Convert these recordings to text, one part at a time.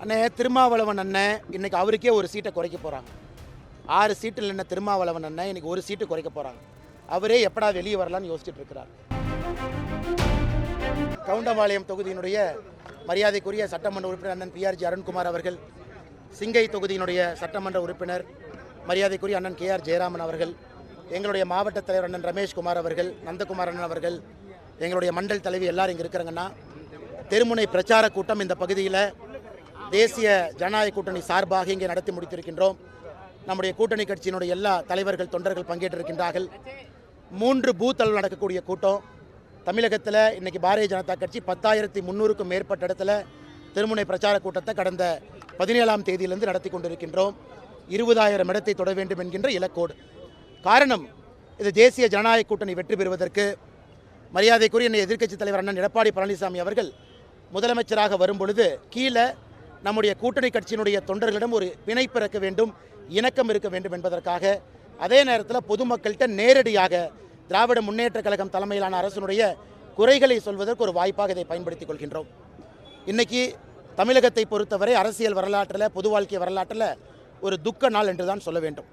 அண்ணே திருமாவளவன் அண்ணன் இன்னைக்கு அவருக்கே ஒரு சீட்டை குறைக்க போகிறாங்க. 6 சீட்டில் நின்ன திருமாவளவன் அண்ணன் இன்னைக்கு ஒரு சீட்டு குறைக்க போகிறாங்க. அவரே எப்படா வெளியே வரலான்னு யோசிச்சுட்டு இருக்கிறார். கவுண்டம்பாளையம் தொகுதியினுடைய மரியாதைக்குரிய சட்டமன்ற உறுப்பினர் அண்ணன் PRG அருண்குமார் அவர்கள், சிங்கை தொகுதியினுடைய சட்டமன்ற உறுப்பினர் மரியாதைக்குரிய அண்ணன் KR ஜெயராமன் அவர்கள், எங்களுடைய மாவட்ட தலைவர் அண்ணன் ரமேஷ்குமார் அவர்கள், நந்தகுமார் அண்ணன் அவர்கள், எங்களுடைய மண்டல் தலைவி எல்லாரும் இங்கே இருக்கிறாங்கன்னா, தெருமுனை பிரச்சார கூட்டம் இந்த பகுதியில் தேசிய ஜனநாயக கூட்டணி சார்பாக இங்கே நடத்தி முடித்திருக்கின்றோம். நம்முடைய கூட்டணி கட்சியினுடைய எல்லா தலைவர்கள் தொண்டர்கள் பங்கேற்றிருக்கின்றார்கள். 3 பூத் அளவில் நடக்கக்கூடிய கூட்டம். தமிழகத்தில் இன்றைக்கி பாரதிய ஜனதா கட்சி 10,300க்கும் மேற்பட்ட இடத்துல தெருமுனை பிரச்சார கூட்டத்தை கடந்த 17ஆம் தேதியிலிருந்து நடத்தி கொண்டிருக்கின்றோம். 20,000 இடத்தை தொட வேண்டும் என்கின்ற இலக்கோடு. காரணம், இது தேசிய ஜனநாயக கூட்டணி வெற்றி பெறுவதற்கு மரியாதைக்குரிய எதிர்க்கட்சித் தலைவர் அண்ணன் எடப்பாடி பழனிசாமி அவர்கள் முதலமைச்சராக வரும்பொழுது கீழே நம்முடைய கூட்டணி கட்சியினுடைய தொண்டர்களிடம் ஒரு பிணைப்பு இருக்க வேண்டும், இணக்கம் இருக்க வேண்டும் என்பதற்காக, அதே நேரத்தில் பொதுமக்கள்கிட்ட நேரடியாக திராவிட முன்னேற்றக் கழகம் தலைமையிலான அரசினுடைய குறைகளை சொல்வதற்கு ஒரு வாய்ப்பாக இதை பயன்படுத்திக் கொள்கின்றோம். இன்றைக்கி தமிழகத்தை பொறுத்தவரை அரசியல் வரலாற்றில், பொது வாழ்க்கை வரலாற்றில் ஒரு துக்க நாள் என்று தான் சொல்ல வேண்டும்.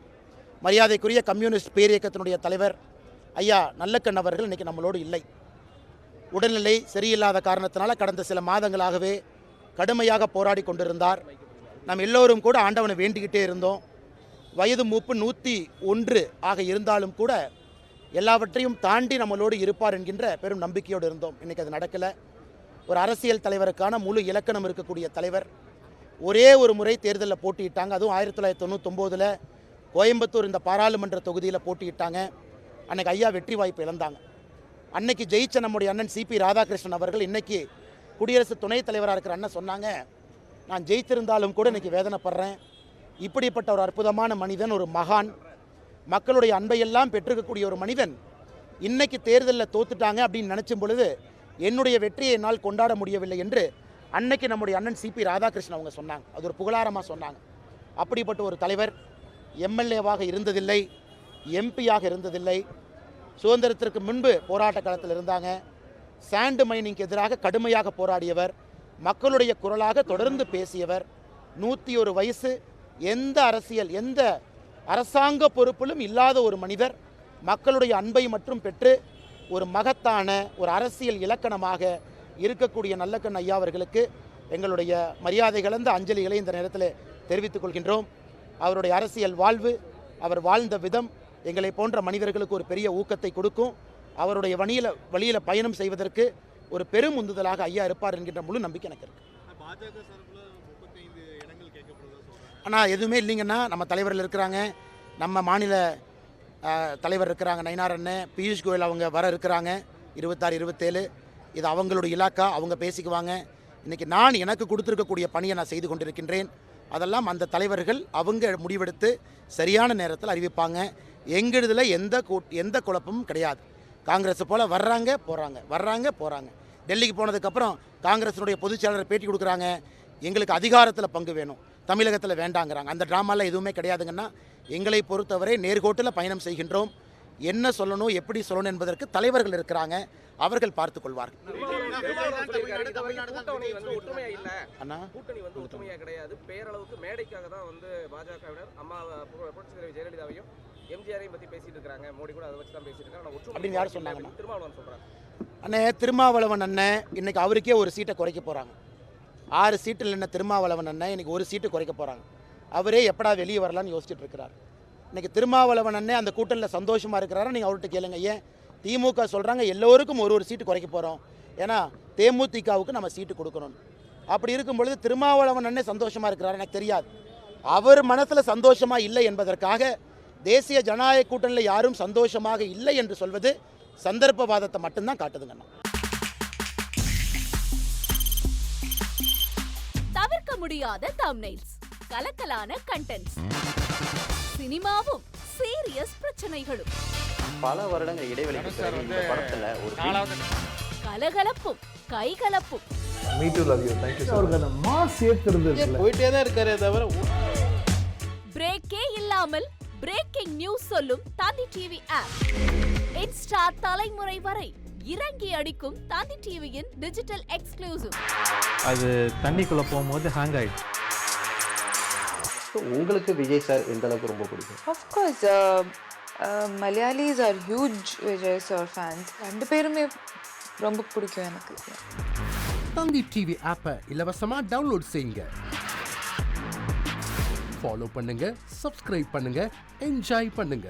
மரியாதைக்குரிய கம்யூனிஸ்ட் பேரியக்கத்தினுடைய தலைவர் ஐயா நல்லக்கண் அவர்கள் இன்றைக்கி நம்மளோடு இல்லை. உடல்நிலை சரியில்லாத காரணத்தினால கடந்த சில மாதங்களாகவே கடுமையாக போராடி கொண்டிருந்தார். நாம் எல்லோரும் கூட ஆண்டவனை வேண்டிக்கிட்டே இருந்தோம். வயது மூப்பு 101 ஆக இருந்தாலும் கூட எல்லாவற்றையும் தாண்டி நம்மளோடு இருப்பார் என்கின்ற பெரும் நம்பிக்கையோடு இருந்தோம். இன்றைக்கி அது நடக்கலை. ஒரு அரசியல் தலைவருக்கான முழு இலக்கணம் இருக்கக்கூடிய தலைவர் ஒரே ஒரு முறை தேர்தலில் போட்டியிட்டாங்க. அதுவும் 1999 கோயம்புத்தூர் இந்த பாராளுமன்ற தொகுதியில் போட்டியிட்டாங்க. அன்றைக்கி ஐயா வெற்றி வாய்ப்பு இழந்தாங்க. அன்னைக்கு ஜெயிச்ச நம்முடைய அண்ணன் CP ராதாகிருஷ்ணன் அவர்கள் இன்றைக்கி குடியரசு துணைத் தலைவராக இருக்கிற அண்ணன் சொன்னாங்க, நான் ஜெயித்திருந்தாலும் கூட இன்றைக்கி வேதனைப்படுறேன். இப்படிப்பட்ட ஒரு அற்புதமான மனிதன், ஒரு மகான், மக்களுடைய அன்பையெல்லாம் பெற்றிருக்கக்கூடிய ஒரு மனிதன் இன்றைக்கி தேர்தலில் தோத்துட்டாங்க அப்படின்னு நினச்சும் பொழுது என்னுடைய வெற்றியை என்னால் கொண்டாட முடியவில்லை என்று அன்னைக்கு நம்முடைய அண்ணன் CP ராதாகிருஷ்ணன் அவங்க சொன்னாங்க. அது ஒரு புகழாரமாக சொன்னாங்க. அப்படிப்பட்ட ஒரு தலைவர் MLAவாக இருந்ததில்லை, MP-யாக இருந்ததில்லை. சுதந்திரத்திற்கு முன்பு போராட்ட காலத்தில் இருந்தாங்க. சாண்டு மைனிங்க்கு எதிராக கடுமையாக போராடியவர், மக்களுடைய குரலாக தொடர்ந்து பேசியவர். 101 வயசு, எந்த அரசியல், எந்த அரசாங்க பொறுப்பிலும் இல்லாத ஒரு மனிதர் மக்களுடைய அன்பை மற்றும் பெற்று ஒரு மகத்தான ஒரு அரசியல் இலக்கணமாக இருக்கக்கூடிய நல்லக்கண் ஐயா அவர்களுக்கு எங்களுடைய மரியாதை கலந்த அஞ்சலிகளை இந்த நேரத்தில் தெரிவித்துக் கொள்கின்றோம். அவருடைய அரசியல் வாழ்வு, அவர் வாழ்ந்த விதம் எங்களை போன்ற மனிதர்களுக்கு ஒரு பெரிய ஊக்கத்தை கொடுக்கும். அவருடைய வழியில் பயணம் செய்வதற்கு ஒரு பெரும் உந்துதலாக ஐயா இருப்பார் என்கின்ற முழு நம்பிக்கை எனக்கு இருக்குது. ஆனால் எதுவுமே இல்லைங்கன்னா, நம்ம தலைவர்கள் இருக்கிறாங்க, நம்ம மாநில தலைவர் இருக்கிறாங்க நயினார் அண்ணன், பியூஷ் கோயல் அவங்க வர இருக்கிறாங்க 26, 27. இது அவங்களுடைய இலாக்கா, அவங்க பேசிக்குவாங்க. இன்றைக்கி நான் எனக்கு கொடுத்துருக்கக்கூடிய பணியை நான் செய்து கொண்டிருக்கின்றேன். அதெல்லாம் அந்த தலைவர்கள் அவங்க முடிவெடுத்து சரியான நேரத்தில் அறிவிப்பாங்க. எங்களுதில் எந்த குழப்பமும் கிடையாது. காங்கிரஸ் போல் வர்றாங்க போகிறாங்க. டெல்லிக்கு போனதுக்கப்புறம் காங்கிரஸினுடைய பொதுச்செயலாளர் பேட்டி கொடுக்குறாங்க, எங்களுக்கு அதிகாரத்தில் பங்கு வேணும், தமிழகத்தில் வேண்டாங்கிறாங்க. அந்த ட்ராமாலாம் எதுவுமே கிடையாதுங்கன்னா, எங்களை பொறுத்தவரை நேர்கோட்டில் பயணம் செய்கின்றோம். என்ன சொல்லணும், எப்படி சொல்லணும் என்பதற்கு தலைவர்கள் இருக்கிறாங்க, அவர்கள் பார்த்து கொள்வார்கள். அப்படின்னு யார் சொன்னாங்கன்னா, அண்ணே திருமாவளவன் அண்ணன் இன்னைக்கு அவருக்கே ஒரு சீட்டை குறைக்க போகிறாங்க. 6 சீட்டில் நின்ன திருமாவளவன் அண்ணன் இன்னைக்கு ஒரு சீட்டு குறைக்க போகிறாங்க. அவரே எப்படா வெளியே வரலான்னு யோசிச்சுட்டு இருக்கிறார். இன்றைக்கி திருமாவளவன் அண்ணன் அந்த கூட்டணியில் சந்தோஷமாக இருக்கிறாரா? நீங்கள் அவர்கிட்ட கேளுங்க. ஏன் திமுக சொல்கிறாங்க எல்லோருக்கும் ஒரு சீட்டு குறைக்க போகிறோம், ஏன்னா தேமுதிகவுக்கு நம்ம சீட்டு கொடுக்கணும். அப்படி இருக்கும் பொழுது திருமாவளவன் அண்ணன் சந்தோஷமாக இருக்கிறார் எனக்கு தெரியாது. அவர் மனசில் சந்தோஷமாக இல்லை என்பதற்காக தேசிய ஜனநாயக கூட்டணியில் யாரும் சந்தோஷமாக இல்லை என்று சொல்வது சந்தர்ப்பவாதத்தை மட்டும்தான் காட்டுதுங்கண்ணா. தவிர்க்க முடியாத தம்ப்நெயில்ஸ், கலக்கலான கண்டென்ட்ஸ், சினிமாவும் சீரியஸ் பிரச்சனைகளும், பல வருடங்கள் இடைவெளிக்கு பிறகு இந்த படத்துல ஒரு கலகலப்பும் கைகலப்பும். Me too love you. Thank you so much. அவருக்கு மாஸ் ஏத்துறது போயிட்டே தான் இருக்காரே தவிர பிரேக்கே இல்லாமல் பிரேக்கிங் நியூஸ் சொல்லும் தந்தி டிவி ஆப். இன்ஸ்டா தலைமுறை வரை இறங்கி அடிக்கும் தந்தி டிவியின் டிஜிட்டல் எக்ஸ்க்ளூசிவ். அது தண்ணிக்குள்ள போகும்போது ஹேங் ஆயிடுச்சு. ஸோ உங்களுக்கு விஜய் சார் எந்த அளவுக்கு ரொம்ப பிடிக்கும்? Of course, Malayalis are huge Vijay sir fans. ரெண்டு பேருமே ரொம்ப பிடிக்கும் எனக்கு. தந்தி டிவி ஆப்பை இலவசமா டவுன்லோட் செய்யுங்க. ஃபாலோ பண்ணுங்க, சப்ஸ்கிரைப் பண்ணுங்க, என்ஜாய் பண்ணுங்க.